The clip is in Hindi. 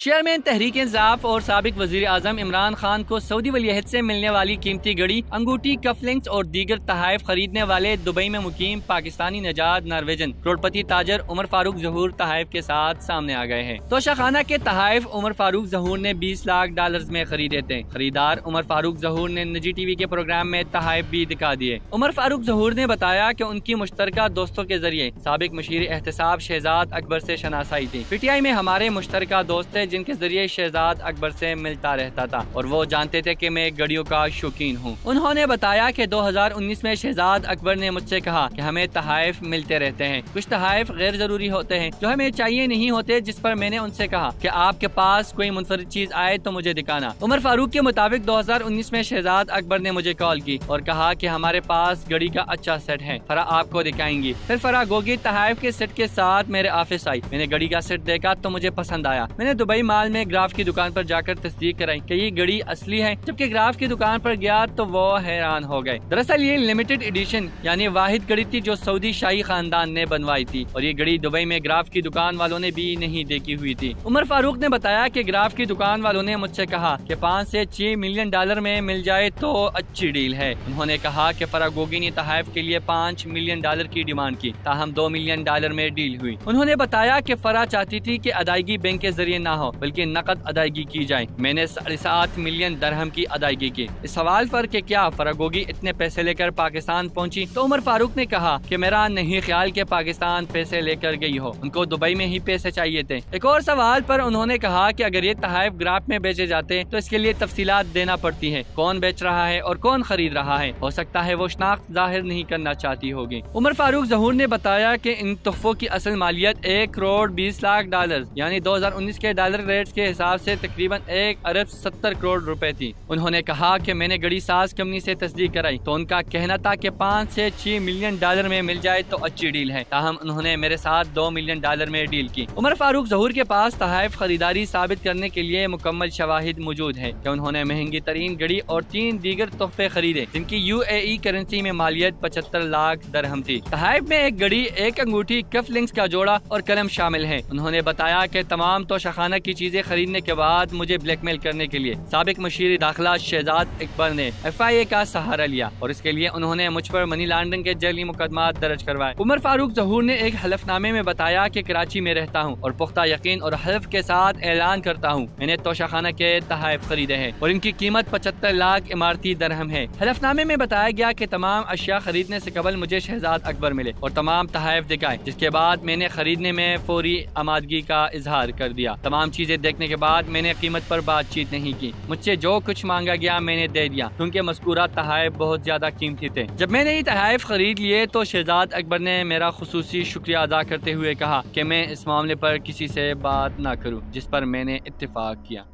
चेयरमैन तहरीक इंसाफ और साबिक वजीर आजम इमरान खान को सऊदी वलीअहद से मिलने वाली कीमती घड़ी, अंगूठी, कफलिंग्स और दीगर तहाइफ खरीदने वाले दुबई में मुकीम पाकिस्तानी नजाद नॉर्वेजन करोड़पति ताजर उमर फारूक जहूर तहाइफ के साथ सामने आ गए हैं। तोशाखाना के तहाइफ उमर फारूक जहूर ने 20 लाख डॉलर्स में खरीदे थे। खरीदार उमर फारूक जहूर ने निजी टीवी के प्रोग्राम में तहाइफ भी दिखा दिए। उमर फारूक जहूर ने बताया कि उनकी मुश्तरका दोस्तों के जरिए साबिक मशीर एहतसाब शहजाद अकबर से शनासाई थी। पीटीआई में हमारे मुश्तरका दोस्त थे जिनके जरिए शहजाद अकबर से मिलता रहता था और वो जानते थे कि मैं घड़ियों का शौकीन हूँ। उन्होंने बताया कि 2019 में शहजाद अकबर ने मुझसे कहा कि हमें तहाइफ मिलते रहते हैं, कुछ तहाइफ गैर जरूरी होते हैं जो हमें चाहिए नहीं होते, जिस पर मैंने उनसे कहा कि आपके पास कोई मुनफरिद चीज आए तो मुझे दिखाना। उमर फारूक के मुताबिक 2019 में शहजाद अकबर ने मुझे कॉल की और कहा कि हमारे पास घड़ी का अच्छा सेट है, फरा आपको दिखाएंगी। फिर फरा गोगी तहाइफ के सेट के साथ मेरे ऑफिस आई। मैंने घड़ी का सेट देखा तो मुझे पसंद आया। मैंने दुबई माल में ग्राफ की दुकान पर जाकर तस्दीक कराई कि ये घड़ी असली है। जबकि ग्राफ की दुकान पर गया तो वो हैरान हो गए। दरअसल ये लिमिटेड एडिशन यानी वाहिद घड़ी थी जो सऊदी शाही खानदान ने बनवाई थी और ये घड़ी दुबई में ग्राफ की दुकान वालों ने भी नहीं देखी हुई थी। उमर फारूक ने बताया कि ग्राफ की दुकान वालों ने मुझसे कहा कि 5 से 6 मिलियन डॉलर में मिल जाए तो अच्छी डील है। उन्होंने कहा कि फरागोगी ने तहाइफ के लिए 5 मिलियन डॉलर की डिमांड की, ताहम 2 मिलियन डॉलर में डील हुई। उन्होंने बताया कि फरा चाहती थी कि अदायगी बैंक के जरिए ना हो बल्कि नकद अदायगी की जाए। मैंने 7.5 मिलियन दरहम की अदायगी की। इस सवाल पर कि क्या फरागोगी इतने पैसे लेकर पाकिस्तान पहुंची, तो उमर फारूक ने कहा कि मेरा नहीं ख्याल कि पाकिस्तान पैसे लेकर गई हो, उनको दुबई में ही पैसे चाहिए थे। एक और सवाल पर उन्होंने कहा कि अगर ये तहाइफ ग्राफ में बेचे जाते तो इसके लिए तफसीलात देना पड़ती है, कौन बेच रहा है और कौन खरीद रहा है। हो सकता है वो शनाख्त जाहिर नहीं करना चाहती होगी। उमर फारूक जहूर ने बताया कि इन तोहफों की असल मालियत 1 करोड़ 20 लाख डॉलर यानी 2019 के डॉलर रेट के हिसाब से तकरीबन 1 अरब 70 करोड़ रुपए थी। उन्होंने कहा कि मैंने घड़ी साज कंपनी से तस्दीक कराई तो उनका कहना था कि 5 से 6 मिलियन डॉलर में मिल जाए तो अच्छी डील है, ताहम उन्होंने मेरे साथ 2 मिलियन डॉलर में डील की। उमर फारूक जहूर के पास तहाइफ खरीदारी साबित करने के लिए मुकम्मल शवाहिद मौजूद है कि उन्होंने महंगी तरीन घड़ी और 3 दीगर तोहफे खरीदे जिनकी UAE करेंसी में मालियत 75 लाख दरहम थी। तहाइफ में एक घड़ी, एक अंगूठी, कफ लिंक्स का जोड़ा और कलम शामिल है। उन्होंने बताया कि तमाम तोशाखाना की चीजें खरीदने के बाद मुझे ब्लैकमेल करने के लिए साबिक मशीर दाखिला शहजाद अकबर ने FIA का सहारा लिया और इसके लिए उन्होंने मुझ पर मनी लॉन्ड्रिंग के जली मुकदमा दर्ज करवाए। उमर फारूक जहूर ने एक हलफनामे में बताया कि कराची में रहता हूँ और पुख्ता यकीन और हल्फ के साथ ऐलान करता हूँ मैंने तोशाखाना के तहाइफ खरीदे हैं और इनकी कीमत 75 लाख इमारती दरहम है। हलफनामे में बताया गया कि तमाम अशिया खरीदने से कबल मुझे शहजाद अकबर मिले और तमाम तहाइफ दिखाए, जिसके बाद मैंने खरीदने में फौरी आमादगी का इजहार कर दिया। तमाम चीजें देखने के बाद मैंने कीमत पर बातचीत नहीं की। मुझसे जो कुछ मांगा गया मैंने दे दिया क्योंकि मज़कूरा तहाइफ बहुत ज्यादा कीमती थे। जब मैंने ये तहाइफ खरीद लिए तो शहजाद अकबर ने मेरा खुसूसी शुक्रिया अदा करते हुए कहा कि मैं इस मामले पर किसी से बात ना करूं, जिस पर मैंने इत्तेफाक किया।